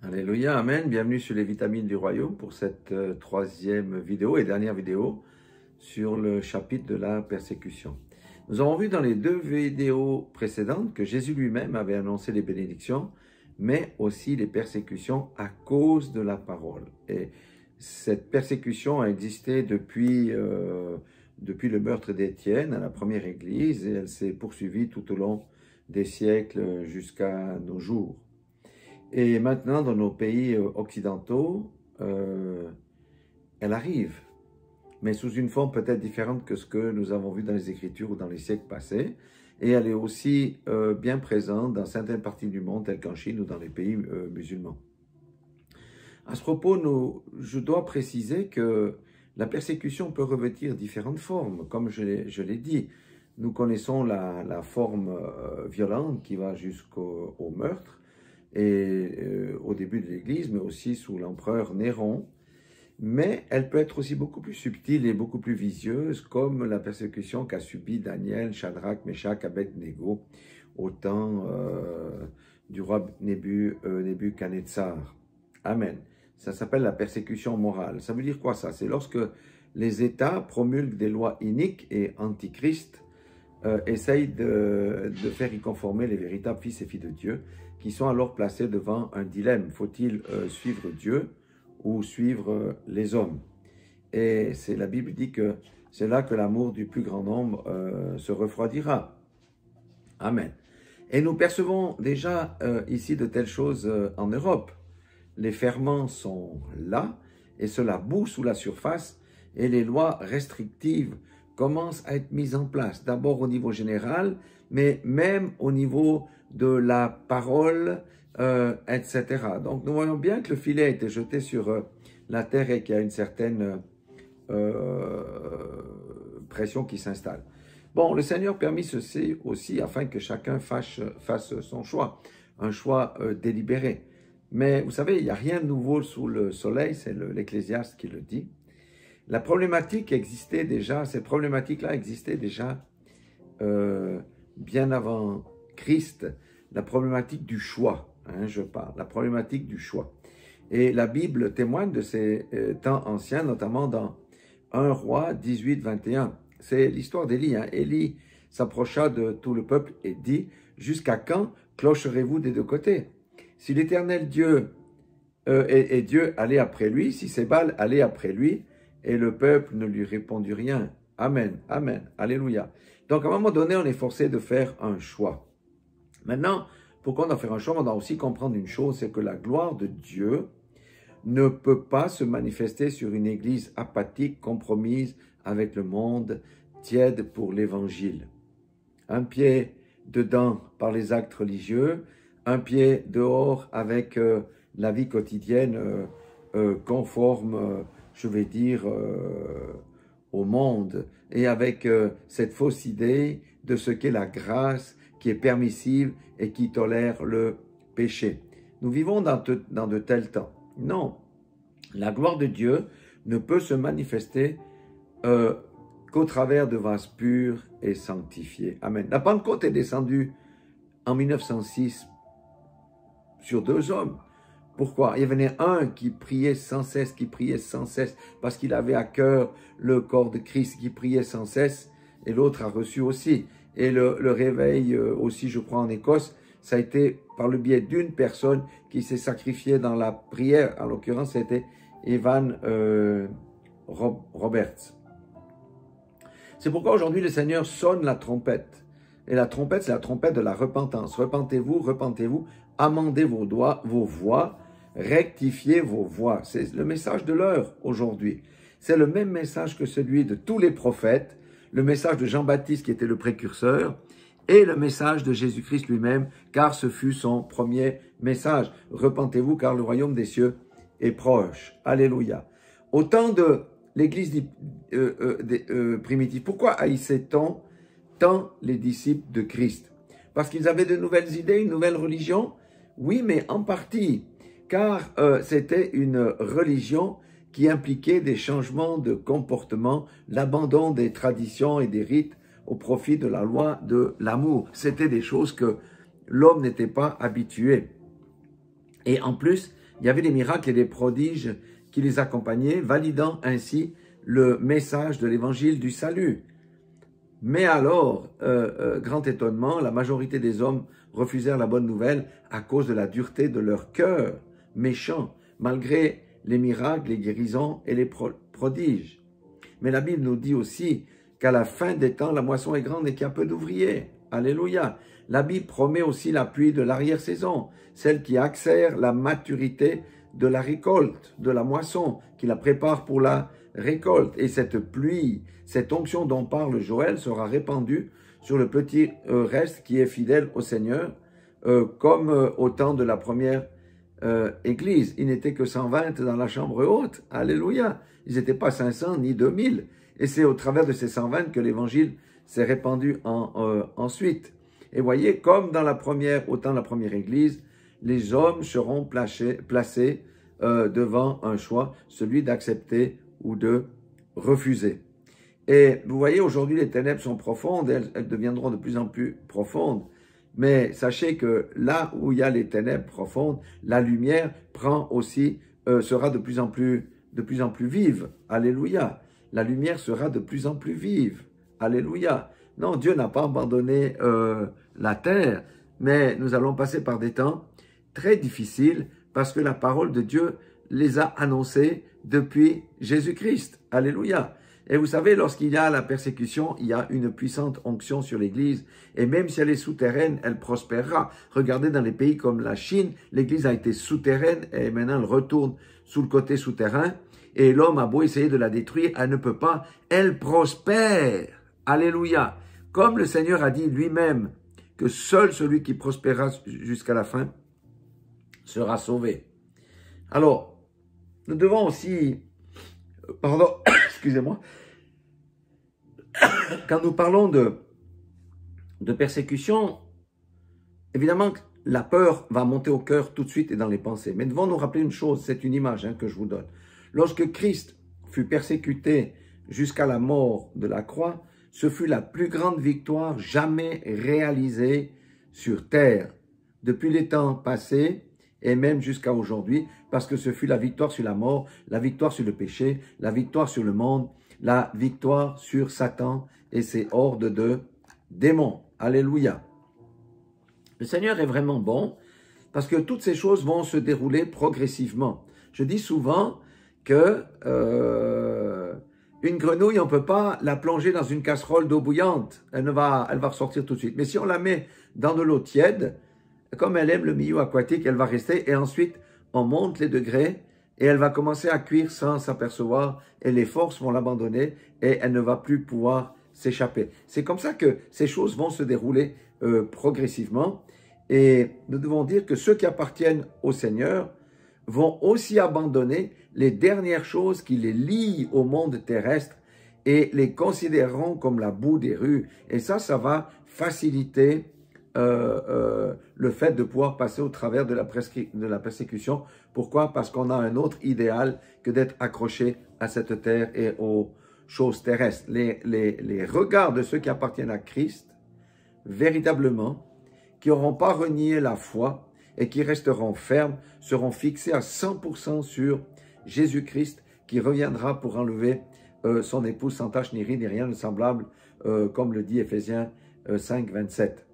Alléluia, Amen. Bienvenue sur les vitamines du royaume pour cette troisième vidéo et dernière vidéo sur le chapitre de la persécution. Nous avons vu dans les deux vidéos précédentes que Jésus lui-même avait annoncé les bénédictions, mais aussi les persécutions à cause de la parole. Et cette persécution a existé depuis le meurtre d'Étienne à la première église et elle s'est poursuivie tout au long des siècles jusqu'à nos jours. Et maintenant, dans nos pays occidentaux, elle arrive, mais sous une forme peut-être différente que ce que nous avons vu dans les Écritures ou dans les siècles passés. Et elle est aussi bien présente dans certaines parties du monde, telles qu'en Chine ou dans les pays musulmans. À ce propos, je dois préciser que la persécution peut revêtir différentes formes, comme je l'ai dit. Nous connaissons la forme violente qui va jusqu'au meurtre, et au début de l'Église, mais aussi sous l'empereur Néron. Mais elle peut être aussi beaucoup plus subtile et beaucoup plus vicieuse, comme la persécution qu'a subie Daniel, Shadrach, Meshach, Abed-Nego au temps du roi Nebuchadnezzar. Amen. Ça s'appelle la persécution morale. Ça veut dire quoi ça? C'est lorsque les États promulguent des lois iniques et antichristes, essayent de faire y conformer les véritables fils et filles de Dieu, qui sont alors placés devant un dilemme. Faut-il suivre Dieu ou suivre les hommes? Et la Bible dit que c'est là que l'amour du plus grand nombre se refroidira. Amen. Et nous percevons déjà ici de telles choses en Europe. Les ferments sont là, et cela bout sous la surface, et les lois restrictives commencent à être mises en place, d'abord au niveau général, mais même au niveau de la parole, etc. Donc nous voyons bien que le filet a été jeté sur la terre et qu'il y a une certaine pression qui s'installe. Bon, le Seigneur permet ceci aussi afin que chacun fasse son choix, un choix délibéré. Mais vous savez, il n'y a rien de nouveau sous le soleil, c'est l'Ecclésiaste qui le dit. La problématique existait déjà, cette problématique-là existait déjà bien avant Christ, la problématique du choix, je parle, la problématique du choix. Et la Bible témoigne de ces temps anciens, notamment dans 1 Roi 18, 21. C'est l'histoire d'Élie. Élie s'approcha de tout le peuple et dit, « Jusqu'à quand clocherez-vous des deux côtés? Si l'Éternel Dieu et Dieu allait après lui, si Sébal allait après lui, et le peuple ne lui répondit rien. Amen, amen, alléluia. » Donc, à un moment donné, on est forcé de faire un choix. Maintenant, pourquoi on doit faire un choix? On doit aussi comprendre une chose, c'est que la gloire de Dieu ne peut pas se manifester sur une église apathique, compromise avec le monde, tiède pour l'évangile. Un pied dedans par les actes religieux, un pied dehors avec la vie quotidienne conforme, je vais dire, au monde, et avec cette fausse idée de ce qu'est la grâce qui est permissive et qui tolère le péché. Nous vivons dans de tels temps. Non, la gloire de Dieu ne peut se manifester qu'au travers de vases purs et sanctifiés. Amen. La Pentecôte est descendue en 1906 sur 2 hommes. Pourquoi? Il y en avait un qui priait sans cesse, parce qu'il avait à cœur le corps de Christ, qui priait sans cesse, et l'autre a reçu aussi. Et le réveil aussi, je crois, en Écosse, ça a été par le biais d'une personne qui s'est sacrifiée dans la prière. En l'occurrence, c'était Evan Roberts. C'est pourquoi aujourd'hui, le Seigneur sonne la trompette. Et la trompette, c'est la trompette de la repentance. Repentez-vous, repentez-vous, amendez vos voies, rectifiez vos voies. C'est le message de l'heure aujourd'hui. C'est le même message que celui de tous les prophètes, le message de Jean-Baptiste qui était le précurseur, et le message de Jésus-Christ lui-même, car ce fut son premier message. Repentez-vous, car le royaume des cieux est proche. Alléluia. Au temps de l'Église primitive, pourquoi haïssait-on tant les disciples de Christ? Parce qu'ils avaient de nouvelles idées, une nouvelle religion? Oui, mais en partie, car c'était une religion qui impliquait des changements de comportement, l'abandon des traditions et des rites au profit de la loi de l'amour. C'était des choses que l'homme n'était pas habitué. Et en plus, il y avait des miracles et des prodiges qui les accompagnaient, validant ainsi le message de l'évangile du salut. Mais alors, grand étonnement, la majorité des hommes refusèrent la bonne nouvelle à cause de la dureté de leur cœur méchant, malgré les miracles, les guérisons et les prodiges. Mais la Bible nous dit aussi qu'à la fin des temps, la moisson est grande et qu'il y a peu d'ouvriers. Alléluia. La Bible promet aussi la pluie de l'arrière-saison, celle qui accélère la maturité de la récolte, de la moisson, qui la prépare pour la récolte. Et cette pluie, cette onction dont parle Joël sera répandue sur le petit reste qui est fidèle au Seigneur, comme au temps de la première Église. Il n'était que 120 dans la chambre haute. Alléluia. Ils n'étaient pas 500 ni 2000. Et c'est au travers de ces 120 que l'Évangile s'est répandu ensuite. Et voyez, comme dans la première, au temps de la première Église, les hommes seront placés devant un choix, celui d'accepter ou de refuser. Et vous voyez, aujourd'hui, les ténèbres sont profondes, elles deviendront de plus en plus profondes. Mais sachez que là où il y a les ténèbres profondes, la lumière sera de plus en plus vive. Alléluia. La lumière sera de plus en plus vive. Alléluia. Non, Dieu n'a pas abandonné la terre, mais nous allons passer par des temps très difficiles parce que la parole de Dieu les a annoncés depuis Jésus-Christ. Alléluia. Et vous savez, lorsqu'il y a la persécution, il y a une puissante onction sur l'Église. Et même si elle est souterraine, elle prospérera. Regardez dans les pays comme la Chine, l'Église a été souterraine et maintenant elle retourne sous le côté souterrain. Et l'homme a beau essayer de la détruire, elle ne peut pas. Elle prospère. Alléluia. Comme le Seigneur a dit lui-même que seul celui qui prospérera jusqu'à la fin sera sauvé. Alors, nous devons aussi, excusez-moi, quand nous parlons de persécution, évidemment, la peur va monter au cœur tout de suite et dans les pensées. Mais nous devons nous rappeler une chose, c'est une image que je vous donne. Lorsque Christ fut persécuté jusqu'à la mort de la croix, ce fut la plus grande victoire jamais réalisée sur terre, depuis les temps passés et même jusqu'à aujourd'hui, parce que ce fut la victoire sur la mort, la victoire sur le péché, la victoire sur le monde, la victoire sur Satan et ses hordes de démons. Alléluia. Le Seigneur est vraiment bon parce que toutes ces choses vont se dérouler progressivement. Je dis souvent que une grenouille, on ne peut pas la plonger dans une casserole d'eau bouillante. Elle va ressortir tout de suite. Mais si on la met dans de l'eau tiède, comme elle aime le milieu aquatique, elle va rester et ensuite on monte les degrés et elle va commencer à cuire sans s'apercevoir et les forces vont l'abandonner et elle ne va plus pouvoir s'échapper. C'est comme ça que ces choses vont se dérouler progressivement et nous devons dire que ceux qui appartiennent au Seigneur vont aussi abandonner les dernières choses qui les lient au monde terrestre et les considéreront comme la boue des rues. Et ça va faciliter le fait de pouvoir passer au travers de la persécution. Pourquoi? Parce qu'on a un autre idéal que d'être accroché à cette terre et aux choses terrestres. Les regards de ceux qui appartiennent à Christ, véritablement, qui n'auront pas renié la foi et qui resteront fermes, seront fixés à 100% sur Jésus-Christ qui reviendra pour enlever son épouse sans tache ni ride ni rien de semblable, comme le dit Éphésiens 5, 27.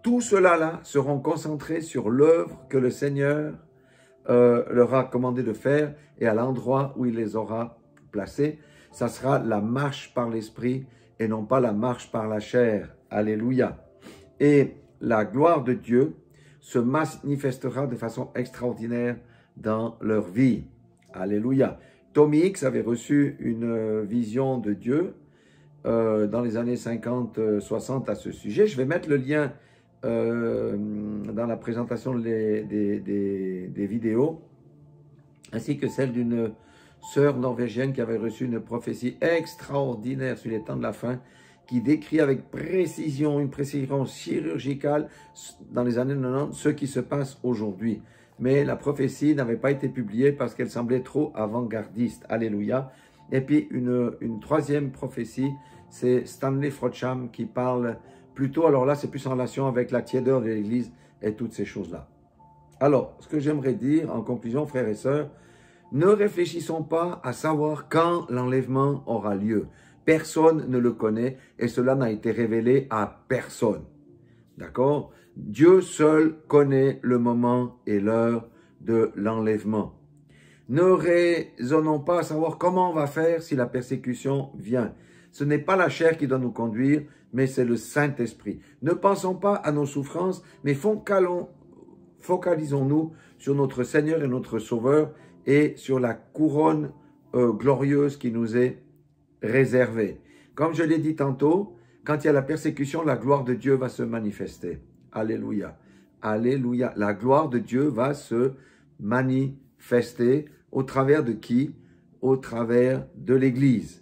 Tout cela seront concentrés sur l'œuvre que le Seigneur leur a commandé de faire et à l'endroit où il les aura placés. Ça sera la marche par l'Esprit et non pas la marche par la chair. Alléluia. Et la gloire de Dieu se manifestera de façon extraordinaire dans leur vie. Alléluia. Tommy Hicks avait reçu une vision de Dieu dans les années 50-60 à ce sujet. Je vais mettre le lien dans la présentation des vidéos, ainsi que celle d'une sœur norvégienne qui avait reçu une prophétie extraordinaire sur les temps de la fin, qui décrit avec précision, une précision chirurgicale dans les années 90, ce qui se passe aujourd'hui. Mais la prophétie n'avait pas été publiée parce qu'elle semblait trop avant-gardiste. Alléluia. Et puis une troisième prophétie, c'est Stanley Frodsham qui parle plutôt, alors là c'est plus en relation avec la tiédeur de l'Église et toutes ces choses-là. Alors, ce que j'aimerais dire en conclusion, frères et sœurs, ne réfléchissons pas à savoir quand l'enlèvement aura lieu. Personne ne le connaît et cela n'a été révélé à personne. D'accord? Dieu seul connaît le moment et l'heure de l'enlèvement. Ne raisonnons pas à savoir comment on va faire si la persécution vient. Ce n'est pas la chair qui doit nous conduire, mais c'est le Saint-Esprit. Ne pensons pas à nos souffrances, mais focalisons-nous sur notre Seigneur et notre Sauveur et sur la couronne glorieuse qui nous est réservée. Comme je l'ai dit tantôt, quand il y a la persécution, la gloire de Dieu va se manifester. Alléluia. Alléluia. La gloire de Dieu va se manifester au travers de qui? Au travers de l'Église.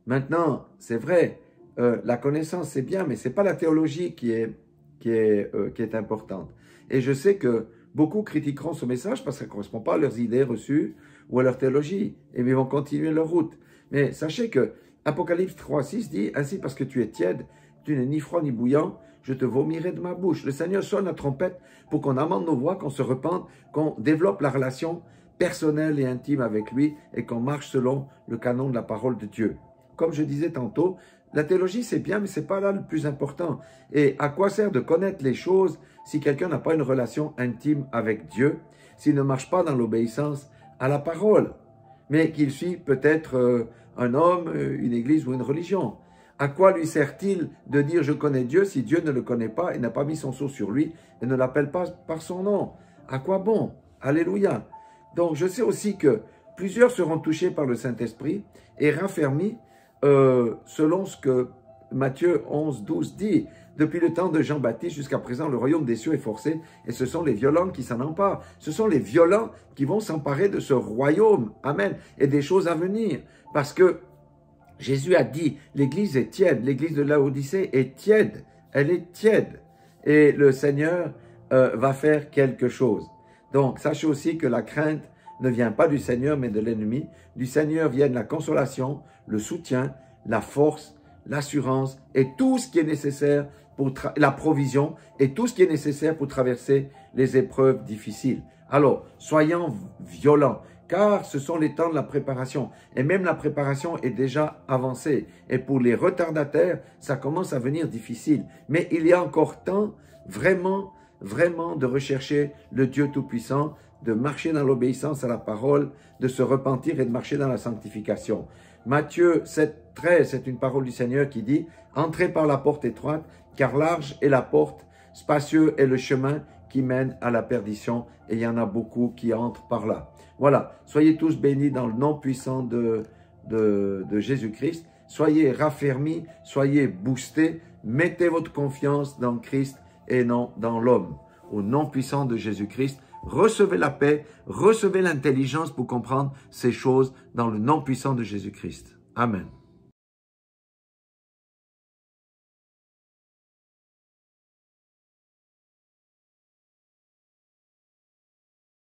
Maintenant, c'est vrai, la connaissance c'est bien, mais ce n'est pas la théologie qui est importante. Et je sais que beaucoup critiqueront ce message parce que ça ne correspond pas à leurs idées reçues ou à leur théologie. Et ils vont continuer leur route. Mais sachez que Apocalypse 3,6 dit « Ainsi parce que tu es tiède, tu n'es ni froid ni bouillant, je te vomirai de ma bouche. » Le Seigneur sonne la trompette pour qu'on amende nos voix, qu'on se repente, qu'on développe la relation personnelle et intime avec lui et qu'on marche selon le canon de la parole de Dieu. Comme je disais tantôt, la théologie c'est bien, mais ce n'est pas là le plus important. Et à quoi sert de connaître les choses si quelqu'un n'a pas une relation intime avec Dieu, s'il ne marche pas dans l'obéissance à la parole, mais qu'il suit peut-être un homme, une église ou une religion? À quoi lui sert-il de dire « je connais Dieu » si Dieu ne le connaît pas et n'a pas mis son sceau sur lui et ne l'appelle pas par son nom? À quoi bon? Alléluia. Donc je sais aussi que plusieurs seront touchés par le Saint-Esprit et raffermis selon ce que Matthieu 11, 12 dit. Depuis le temps de Jean-Baptiste jusqu'à présent, le royaume des cieux est forcé et ce sont les violents qui s'en emparent. Ce sont les violents qui vont s'emparer de ce royaume. Amen. Et des choses à venir. Parce que Jésus a dit, l'église est tiède, l'église de Laodicée est tiède. Elle est tiède. Et le Seigneur va faire quelque chose. Donc, sachez aussi que la crainte ne vient pas du Seigneur, mais de l'ennemi. Du Seigneur viennent la consolation, le soutien, la force, l'assurance et tout ce qui est nécessaire pour la provision et tout ce qui est nécessaire pour traverser les épreuves difficiles. Alors, soyons violents, car ce sont les temps de la préparation. Et même la préparation est déjà avancée. Et pour les retardataires, ça commence à venir difficile. Mais il y a encore temps, vraiment de rechercher le Dieu Tout-Puissant, de marcher dans l'obéissance à la parole, de se repentir et de marcher dans la sanctification. Matthieu 7, 13, c'est une parole du Seigneur qui dit « Entrez par la porte étroite, car large est la porte, spacieux est le chemin qui mène à la perdition, et il y en a beaucoup qui entrent par là. » Voilà, soyez tous bénis dans le nom puissant de Jésus-Christ. Soyez raffermis, soyez boostés, mettez votre confiance dans Christ et non dans l'homme. Au nom puissant de Jésus-Christ, recevez la paix, recevez l'intelligence pour comprendre ces choses dans le nom puissant de Jésus-Christ. Amen.